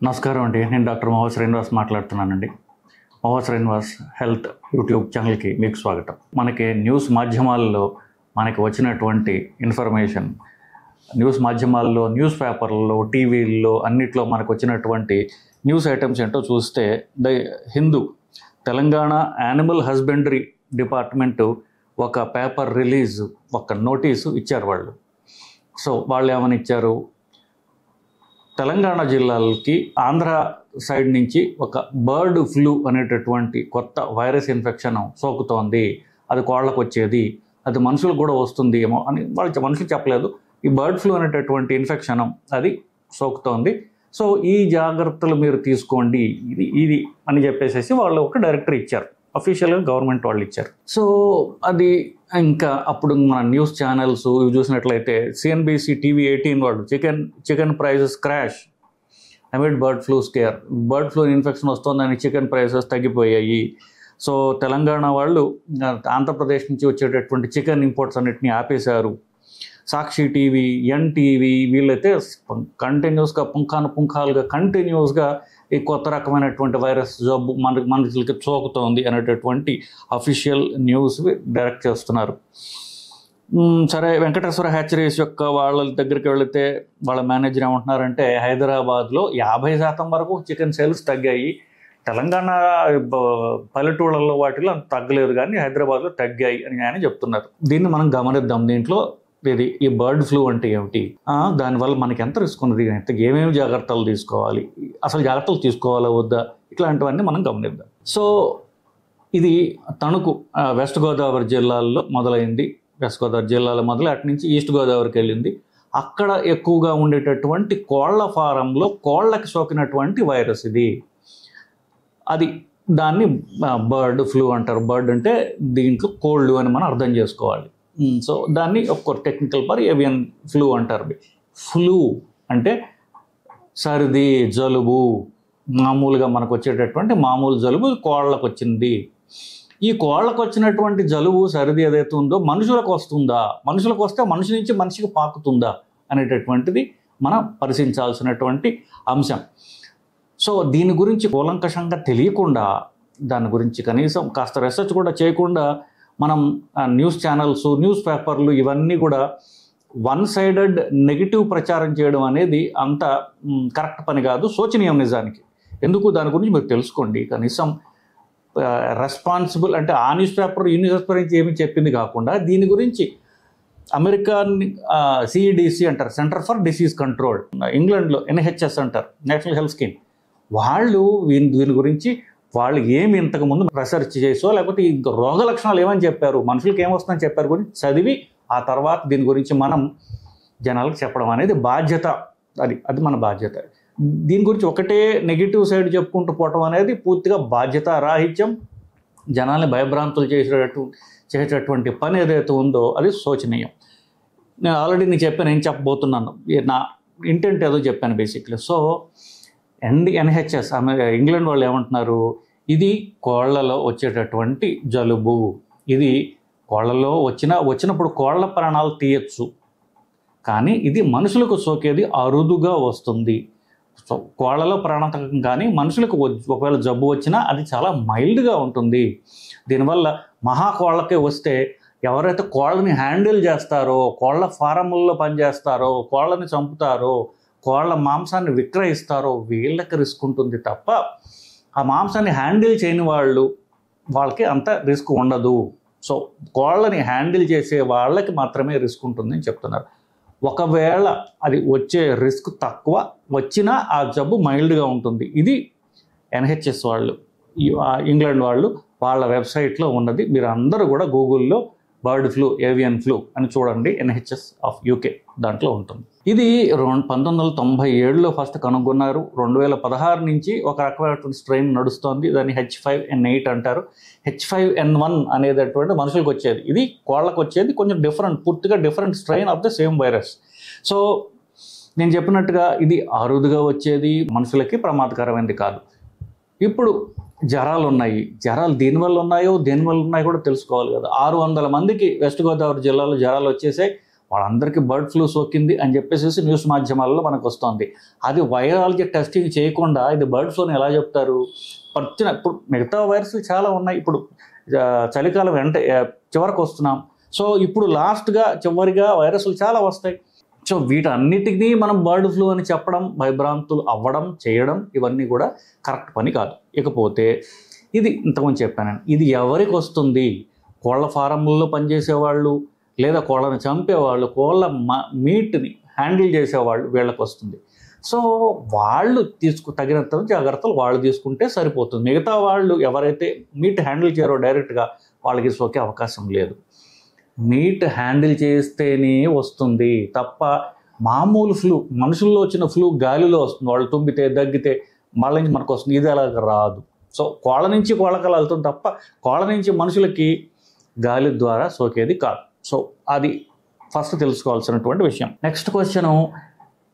నమస్కారం అండి. నేను డాక్టర్ మోహ శ్రీనివాస్ మాట్లాడుతున్నానండి. మోహ శ్రీనివాస్ హెల్త్ యూట్యూబ్ ఛానల్కి మీకు స్వాగతం. మనకి న్యూస్ మాధ్యమాల్లో మనకి వచ్చినటువంటి ఇన్ఫర్మేషన్, న్యూస్ మాధ్యమాల్లో, న్యూస్ పేపర్లలో, టీవీల్లో అన్నిట్లో మనకు వచ్చినటువంటి న్యూస్ ఐటమ్స్ ఏంటో చూస్తే the Hindu Telangana animal husbandry department ఒక పేపర్ రిలీజ్, ఒక నోటీసు ఇచ్చారు వాళ్ళు. సో వాళ్ళు ఏమని ఇచ్చారు, తెలంగాణ జిల్లాలకి ఆంధ్ర సైడ్ నుంచి ఒక బర్డ్ ఫ్లూ అనేటటువంటి కొత్త వైరస్ ఇన్ఫెక్షన్ సోకుతోంది, అది కోళ్ళకు వచ్చేది, అది మనుషులకు కూడా వస్తుంది ఏమో అని వాళ్ళు మనుషులు చెప్పలేదు. ఈ బర్డ్ ఫ్లూ అనేటటువంటి ఇన్ఫెక్షన్ అది సోకుతోంది, సో ఈ జాగ్రత్తలు మీరు తీసుకోండి ఇది అని చెప్పేసి వాళ్ళు ఒక డైరెక్టరీ ఇచ్చారు, అఫీషియల్గా గవర్నమెంట్ వాళ్ళు ఇచ్చారు. సో అది ఇంకా అప్పుడు మన న్యూస్ ఛానల్స్ ఇవి చూసినట్లయితే సిఎన్బిసి టీవీ 18 వాళ్ళు chicken prices crash amid bird flu scare, bird flu infection వస్తుందని చికెన్ ప్రైసెస్ తగ్గిపోయాయి. సో తెలంగాణ వాళ్ళు ఆంధ్రప్రదేశ్ నుంచి వచ్చేటటువంటి చికెన్ ఇంపోర్ట్స్ అన్నిటిని ఆపేశారు. సాక్షి టీవీ, ఎన్టీవీ వీళ్ళైతే కంటిన్యూస్గా పుంఖాలుగా కంటిన్యూస్గా ఈ కొత్త రకమైనటువంటి వైరస్ జబ్బు మనుషులకి సోకుతోంది అనేటటువంటి అఫీషియల్ న్యూస్ డైరెక్ట్ చేస్తున్నారు. సరే, వెంకటేశ్వర హ్యాచరీస్ యొక్క వాళ్ళ దగ్గరికి వెళితే వాళ్ళ మేనేజర్ ఏమంటున్నారంటే హైదరాబాద్లో 50% వరకు చికెన్ సేల్స్ తగ్గాయి, తెలంగాణ పల్లెటూళ్ళల్లో వాటిలో తగ్గలేదు కానీ హైదరాబాద్లో తగ్గాయి అని ఆయన చెప్తున్నారు. దీన్ని మనం గమనిద్దాం. దీంట్లో ఈ బర్డ్ ఫ్లూ అంటే ఏమిటి, దానివల్ల మనకి ఎంత రిస్క్ ఉన్నది, ఏమేమి జాగ్రత్తలు తీసుకోవాలి, అసలు జాగ్రత్తలు తీసుకోవాలా వద్దా, ఇట్లాంటివన్నీ మనం గమనిద్దాం. సో ఇది తణుకు వెస్ట్ గోదావరి జిల్లాల్లో మొదలైంది. వెస్ట్ గోదావరి జిల్లాలో మొదలు అటు నుంచి ఈస్ట్ గోదావరికి వెళ్ళింది. అక్కడ ఎక్కువగా ఉండేటటువంటి కోళ్ల ఫారంలో కోళ్ళకి సోకినటువంటి వైరస్ ఇది. దాన్ని బర్డ్ ఫ్లూ అంటారు. బర్డ్ అంటే దీంట్లో కోళ్ళు అని మనం అర్థం చేసుకోవాలి. సో దాన్ని ఒక టెక్నికల్ పర్ ఏవియన్ ఫ్లూ అంటారు. ఫ్లూ అంటే సర్ది, జలుబు, మామూలుగా మనకు వచ్చేటటువంటి మామూలు జలుబు కోళ్ళకు వచ్చింది. ఈ కోళ్ళకు వచ్చినటువంటి జలుబు, సర్ది ఏదైతే ఉందో మనుషులకు వస్తుందా, మనుషులకు వస్తే మనిషి నుంచి మనిషికి పాకుతుందా అనేటటువంటిది మనం పరిశీలించాల్సినటువంటి అంశం. సో దీని గురించి కూలంకషంగా తెలియకుండా, దాని గురించి కనీసం కాస్త రీసెర్చ్ కూడా చేయకుండా మనం న్యూస్ ఛానల్స్, న్యూస్ పేపర్లు ఇవన్నీ కూడా వన్ సైడెడ్ నెగిటివ్ ప్రచారం చేయడం అనేది అంత కరెక్ట్ పని కాదు, శోచనీయం నిజానికి. ఎందుకు, దాని గురించి మీరు తెలుసుకోండి. కనీసం రెస్పాన్సిబుల్ అంటే ఆ న్యూస్ పేపర్ ఈ న్యూస్ పేపర్ నుంచి ఏమీ చెప్పింది కాకుండా దీని గురించి అమెరికన్ సిఈడిసి అంటారు, సెంటర్ ఫర్ డిసీజ్ కంట్రోల్, ఇంగ్లాండ్లో ఎన్హెచ్ఎస్ అంటారు, నేషనల్ హెల్త్ స్కీమ్, వాళ్ళు దీని గురించి వాళ్ళు ఏమి ఇంతకుముందు రీసెర్చ్ చేసో లేకపోతే ఈ రోగ లక్షణాలు ఏమని చెప్పారు, మనుషులకి ఏమొస్తుందని చెప్పారు గురించి చదివి ఆ తర్వాత దీని గురించి మనం జనాలకు చెప్పడం అనేది బాధ్యత. అది మన బాధ్యత. దీని గురించి ఒకటే నెగిటివ్ సైడ్ చెప్పుకుంటూ పోవటం అనేది పూర్తిగా బాధ్యత రాహిత్యం, జనాల్ని భయభ్రాంతులు చేసేటటువంటి పని ఏదైతే ఉందో అది శోచనీయం. నేను ఆల్రెడీ నేను చెప్పబోతున్నాను, నా ఇంటెంట్ ఏదో చెప్పాను బేసిక్లీ. సో ఎన్హెచ్ఎస్ ఇంగ్లాండ్ వాళ్ళు ఏమంటున్నారు, ఇది కోళ్లలో వచ్చేటటువంటి జలుబు, ఇది కోళ్లలో వచ్చినప్పుడు కోళ్ల ప్రాణాలు తీయచ్చు, కానీ ఇది మనుషులకు సోకేది అరుదుగా వస్తుంది. సో కోళ్లలో ప్రాణాంతకం కానీ మనుషులకు ఒకవేళ జబ్బు వచ్చినా అది చాలా మైల్డ్గా ఉంటుంది. దీనివల్ల కోళ్ళకే వస్తే ఎవరైతే కోళ్ళని హ్యాండిల్ చేస్తారో, కోళ్ల ఫారంల్లో పనిచేస్తారో, కోళ్ళని చంపుతారో, కోళ్ళ మాంసాన్ని విక్రయిస్తారో వీళ్ళకి రిస్క్ ఉంటుంది తప్ప ఆ మాంసాన్ని హ్యాండిల్ చేయని వాళ్ళకి అంత రిస్క్ ఉండదు. సో కోళ్ళని హ్యాండిల్ చేసే వాళ్ళకి మాత్రమే రిస్క్ ఉంటుందని చెప్తున్నారు. ఒకవేళ అది వచ్చే రిస్క్ తక్కువ, వచ్చినా ఆ జబ్బు మైల్డ్గా ఉంటుంది. ఇది ఎన్హెచ్ఎస్ వాళ్ళు, ఇంగ్లాండ్ వాళ్ళు వాళ్ళ వెబ్సైట్లో ఉన్నది. మీరు అందరూ కూడా గూగుల్లో బర్డ్ ఫ్లూ, ఏవియన్ ఫ్లూ అని చూడండి, ఎన్హెచ్ఎస్ ఆఫ్ యూకే దాంట్లో ఉంటుంది. ఇది 1997లో ఫస్ట్ కనుగొన్నారు. 2016 నుంచి ఒక రకమైనటువంటి స్ట్రెయిన్ నడుస్తోంది, దాన్ని H5N8 అంటారు. H5N1 అనేటటువంటి మనుషులకు వచ్చేది, ఇది కోళ్ళకు వచ్చేది, కొంచెం పూర్తిగా different strain of the same virus. So నేను చెప్పినట్టుగా ఇది అరుదుగా వచ్చేది, మనుషులకి ప్రమాదకరమైనది కాదు. ఇప్పుడు జ్వరాలు ఉన్నాయి, జ్వరాలు దేనివల్ల ఉన్నాయో కూడా తెలుసుకోవాలి కదా. 600 మందికి వెస్ట్ గోదావరి జిల్లాలో జ్వరాలు వచ్చేసాయి. వాళ్ళందరికీ బర్డ్ ఫ్లూ సోకింది అని చెప్పేసి న్యూస్ మాధ్యమాల్లో మనకు వస్తుంది. అది వైరాలజీ టెస్టింగ్ చేయకుండా ఇది బర్డ్ ఫ్లూని ఎలా చెప్తారు? ఇప్పుడు మిగతా వైరస్లు చాలా ఉన్నాయి. ఇప్పుడు చలికాలం చివరికి వస్తున్నాం. సో ఇప్పుడు లాస్ట్గా చివరిగా వైరస్లు చాలా వస్తాయి. సో వీటన్నిటినీ మనం బర్డ్ ఫ్లూ అని చెప్పడం, భయభ్రాంతులు అవ్వడం, చేయడం ఇవన్నీ కూడా కరెక్ట్ పని కాదు. ఇకపోతే ఇది ఇంతకుముందు చెప్పాను, ఇది ఎవరికి వస్తుంది? కోళ్ళ ఫారంలలో పనిచేసేవాళ్ళు, లేదా కోళ్ళని చంపేవాళ్ళు, కోళ్ళ మీట్ని హ్యాండిల్ చేసేవాళ్ళు, వీళ్ళకి వస్తుంది. సో వాళ్ళు తగినంత జాగ్రత్తలు వాళ్ళు తీసుకుంటే సరిపోతుంది. మిగతా వాళ్ళు ఎవరైతే మీట్ హ్యాండిల్ చేయరో డైరెక్ట్గా వాళ్ళకి సోకే అవకాశం లేదు. మీట్ హ్యాండిల్ చేస్తేనే వస్తుంది తప్ప మామూలు ఫ్లూ, మనుషుల్లో వచ్చిన ఫ్లూ గాలిలో వస్తుంది. వాళ్ళు తుమ్మితే దగ్గితే మళ్ళీ నుంచి మనకు వస్తుంది. ఇది అలాగ రాదు. సో కోళ్ళ నుంచి కోళ్ళకలా వెళ్తుంది తప్ప కోళ్ళ నుంచి మనుషులకి గాలి ద్వారా సోకేది కాదు. సో అది ఫస్ట్ తెలుసుకోవాల్సినటువంటి విషయం. నెక్స్ట్ క్వశ్చను,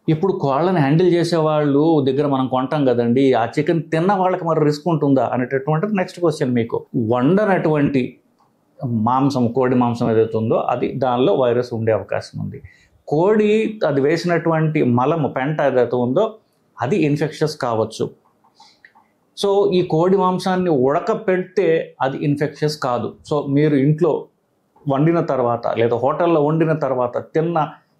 ఇప్పుడు కోళ్ళని హ్యాండిల్ చేసేవాళ్ళు దగ్గర మనం కొంటాం కదండి, ఆ చికెన్ తిన్న వాళ్ళకి మరి రిస్క్ ఉంటుందా అనేటటువంటిది నెక్స్ట్ క్వశ్చన్. మీకు వండనటువంటి మాంసం, కోడి మాంసం ఏదైతే ఉందో అది దానిలో వైరస్ ఉండే అవకాశం ఉంది. కోడి అది వేసినటువంటి మలము, పెంట ఏదైతే ఉందో అది ఇన్ఫెక్షస్ కావచ్చు. సో ఈ కోడి మాంసాన్ని ఉడకపెడితే అది ఇన్ఫెక్షస్ కాదు. సో మీరు ఇంట్లో వండిన తర్వాత లేదా హోటల్లో వండిన తర్వాత తిన్న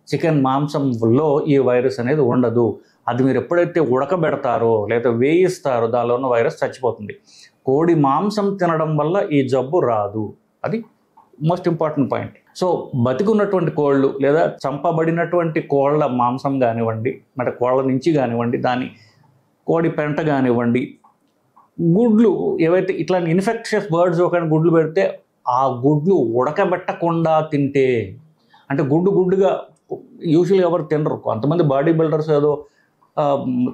చికెన్ మాంసంలో ఈ వైరస్ అనేది ఉండదు. అది మీరు ఎప్పుడైతే ఉడకబెడతారో లేదా వేయిస్తారో దానిలో ఉన్న వైరస్ చచ్చిపోతుంది. కోడి మాంసం తినడం వల్ల ఈ జబ్బు రాదు. అది మోస్ట్ ఇంపార్టెంట్ పాయింట్. సో బతికున్నటువంటి కోళ్ళు లేదా చంపబడినటువంటి కోళ్ళ మాంసం కానివ్వండి, అంటే కోళ్ళ నుంచి కానివ్వండి, దాని కోడి పెంట కానివ్వండి, గుడ్లు ఏవైతే ఇట్లాంటి ఇన్ఫెక్షస్ బర్డ్స్ ఒకటి గుడ్లు పెడితే ఆ గుడ్లు ఉడకబెట్టకుండా తింటే, అంటే గుడ్డుగా యూజువల్గా ఎవరు తినరు, కొంతమంది బాడీ బిల్డర్స్ ఏదో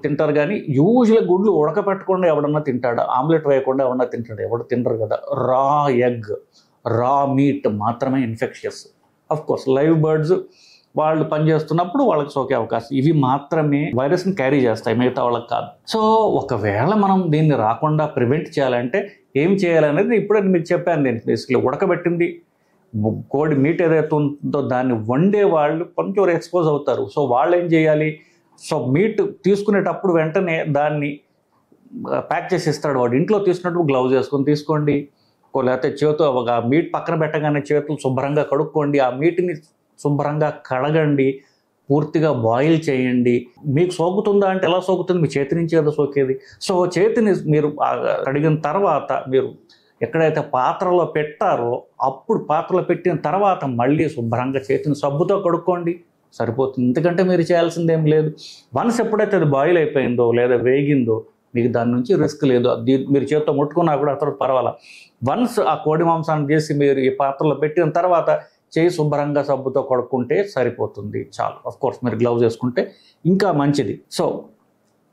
తింటారు, కానీ యూజువల్గా గుడ్లు ఉడకపెట్టకుండా ఎవడన్నా తింటాడు? ఆమ్లెట్ వేయకుండా ఎవడన్నా తింటాడు? ఎవడు తినరు కదా. రా ఎగ్, రా మీట్ మాత్రమే infectious. Of course live birds వాళ్ళు పనిచేస్తున్నప్పుడు వాళ్ళకి సోకే అవకాశం, ఇవి మాత్రమే వైరస్ని క్యారీ చేస్తాయి, మిగతా వాళ్ళకి కాదు. సో ఒకవేళ మనం దీన్ని రాకుండా ప్రివెంట్ చేయాలంటే ఏం చేయాలనేది ఇప్పుడే మీకు చెప్పాను. నేను బేసిక్లీ ఉడకబెట్టింది కోడి మీట్ ఏదైతే ఉందో దాన్ని వండే వాళ్ళు కొంచెం ఎక్స్పోజ్ అవుతారు. సో వాళ్ళు ఏం చేయాలి? సో మీట్ తీసుకునేటప్పుడు వెంటనే దాన్ని ప్యాక్ చేసి ఇస్తాడు వాడు. ఇంట్లో తీసుకున్నప్పుడు గ్లౌజ్ వేసుకొని తీసుకోండి, లేకపోతే చేతు ఒక మీట్ పక్కన పెట్టగానే చేతులు శుభ్రంగా కడుక్కోండి, ఆ మీట్ని శుభ్రంగా కడగండి, పూర్తిగా బాయిల్ చేయండి. మీకు సోకుతుందా అంటే ఎలా సోకుతుంది? మీ చేతి నుంచి కదా సోకేది. సో చేతిని మీరు కడిగిన తర్వాత మీరు ఎక్కడైతే పాత్రలో పెట్టారో అప్పుడు పాత్రలో పెట్టిన తర్వాత మళ్ళీ శుభ్రంగా చేతిని సబ్బుతో కడుక్కోండి, సరిపోతుంది. ఎందుకంటే మీరు చేయాల్సిందేం లేదు. వన్స్ ఎప్పుడైతే అది బాయిల్ అయిపోయిందో లేదా వేగిందో మీకు దాని నుంచి రిస్క్ లేదు. మీరు చేతితో ముట్టుకున్నా కూడా అతను పర్వాలా. వన్స్ ఆ కోడి మాంసాన్ని చేసి మీరు ఈ పాత్రలో పెట్టిన తర్వాత చేయి శుభ్రంగా సబ్బుతో కడుక్కుంటే సరిపోతుంది, చాలు. కోర్స్ మీరు గ్లౌజ్ వేసుకుంటే ఇంకా మంచిది. సో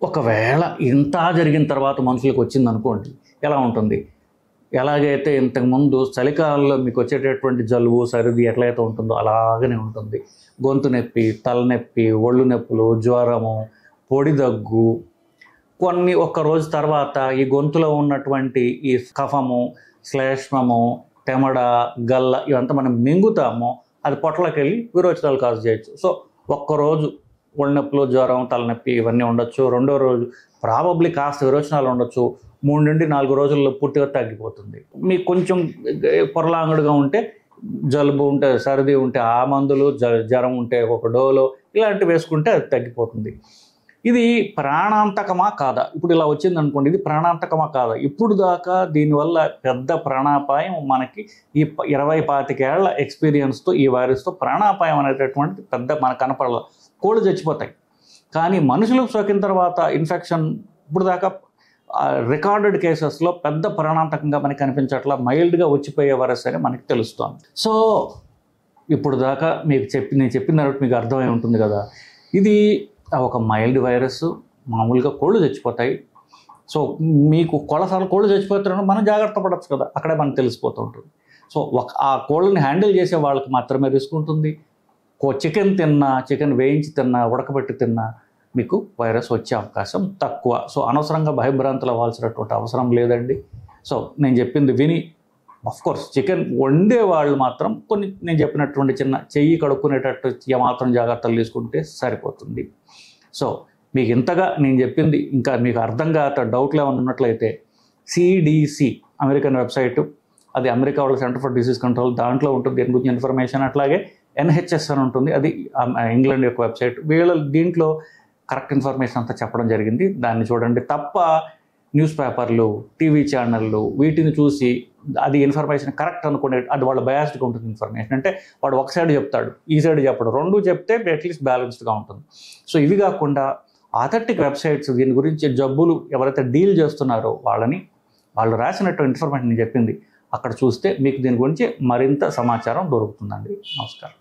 ఒకవేళ ఇంత జరిగిన తర్వాత మనుషులకు వచ్చింది అనుకోండి, ఎలా ఉంటుంది? ఎలాగైతే ఇంతకుముందు చలికాలంలో మీకు వచ్చేటటువంటి జలుబు, సర్ది ఎట్లయితే ఉంటుందో అలాగనే ఉంటుంది. గొంతు నొప్పి, తలనొప్పి, ఒళ్ళు నొప్పులు, జ్వరము, పొడి దగ్గు, కొన్ని ఒక్క రోజు తర్వాత ఈ గొంతులో ఉన్నటువంటి ఈ కఫము, శ్లేష్మము, తెమడ, గల్ల ఇవంతా మనం మింగుతామో అది పొట్టలోకి వెళ్ళి విరోచనాలు కాజ్ చేయొచ్చు. సో ఒక్కరోజు ఒళ్ళనొప్పులు, జ్వరం, తలనొప్పి ఇవన్నీ ఉండొచ్చు. రెండో రోజు ప్రాబబ్లీ కాస్త విరోచనాలు ఉండొచ్చు. 3 నుండి 4 రోజుల్లో పూర్తిగా తగ్గిపోతుంది. మీకు కొంచెం పొరలాంగుడుగా ఉంటే, జలుబు ఉంటే, సర్ది ఉంటే ఆ మందులు, జ్వరం ఉంటే ఒక డోలో ఇలాంటివి వేసుకుంటే అది తగ్గిపోతుంది. ఇది ప్రాణాంతకమా కాదా? ఇప్పుడు ఇలా వచ్చింది అనుకోండి, ఇది ప్రాణాంతకమా కాదా? ఇప్పుడు దాకా దీనివల్ల పెద్ద ప్రాణాపాయం మనకి ఈ 20-25 ఏళ్ల ఎక్స్పీరియన్స్తో ఈ వైరస్తో ప్రాణాపాయం అనేటటువంటి పెద్ద మనకు కనపడాలి. కోళ్ళు చచ్చిపోతాయి, కానీ మనుషులకు సోకిన తర్వాత ఇన్ఫెక్షన్ ఇప్పుడు దాకా రికార్డెడ్ కేసెస్లో పెద్ద ప్రాణాంతకంగా మనకి కనిపించట్లా, మైల్డ్గా వచ్చిపోయే వైరస్ అని మనకి తెలుస్తోంది. సో ఇప్పుడు దాకా నేను చెప్పిన తర్వాత మీకు అర్థమై ఉంటుంది కదా, ఇది ఒక మైల్డ్ వైరస్, మామూలుగా కోళ్ళు చచ్చిపోతాయి. సో మీకు కొలసార్లు కోళ్ళు చచ్చిపోతారని మనం జాగ్రత్త పడవచ్చు కదా, అక్కడే మనకు తెలిసిపోతూ ఉంటుంది. సో ఆ కోళ్ళని హ్యాండిల్ చేసే వాళ్ళకి మాత్రమే రిస్క్ ఉంటుంది. చికెన్ వేయించి తిన్నా, ఉడకబెట్టి తిన్నా మీకు వైరస్ వచ్చే అవకాశం తక్కువ. సో అనవసరంగా భయభ్రాంతులు అవ్వాల్సినటువంటి అవసరం లేదండి. సో నేను చెప్పింది విని కోర్స్ చికెన్ వండే వాళ్ళు మాత్రం కొన్ని నేను చెప్పినటువంటి చిన్న చెయ్యి కడుక్కునేటట్టు ఏమాత్రం జాగ్రత్తలు తీసుకుంటే సరిపోతుంది. సో మీకు ఇంతగా నేను చెప్పింది ఇంకా మీకు అర్థం కాక డౌట్లు ఏమైనా ఉన్నట్లయితే సిడిసి అమెరికన్ వెబ్సైటు, అది అమెరికా వాళ్ళ సెంటర్ ఫర్ డిసీజ్ కంట్రోల్, దాంట్లో ఉంటుంది దీని గురించి ఇన్ఫర్మేషన్. అట్లాగే ఎన్హెచ్ఎస్ అని ఉంటుంది, అది ఇంగ్లాండ్ యొక్క వెబ్సైట్. దీంట్లో కరెక్ట్ ఇన్ఫర్మేషన్ అంతా చెప్పడం జరిగింది, దాన్ని చూడండి. తప్ప న్యూస్ పేపర్లు, టీవీ ఛానళ్ళు వీటిని చూసి అది ఇన్ఫర్మేషన్ కరెక్ట్ అనుకునే, అది వాళ్ళ బయాస్డ్గా ఉంటుంది ఇన్ఫర్మేషన్. అంటే వాడు ఒక సైడ్ చెప్తాడు, ఈ సైడ్ చెప్పడు, రెండు చెప్తే అట్లీస్ట్ బ్యాలెన్స్డ్గా ఉంటుంది. సో ఇవి కాకుండా అథెంటిక్ వెబ్సైట్స్ దీని గురించి జబ్బులు ఎవరైతే డీల్ చేస్తున్నారో వాళ్ళు రాసినట్టు ఇన్ఫర్మేషన్ నేను చెప్పింది అక్కడ చూస్తే మీకు దీని గురించి మరింత సమాచారం దొరుకుతుందండి. నమస్కారం.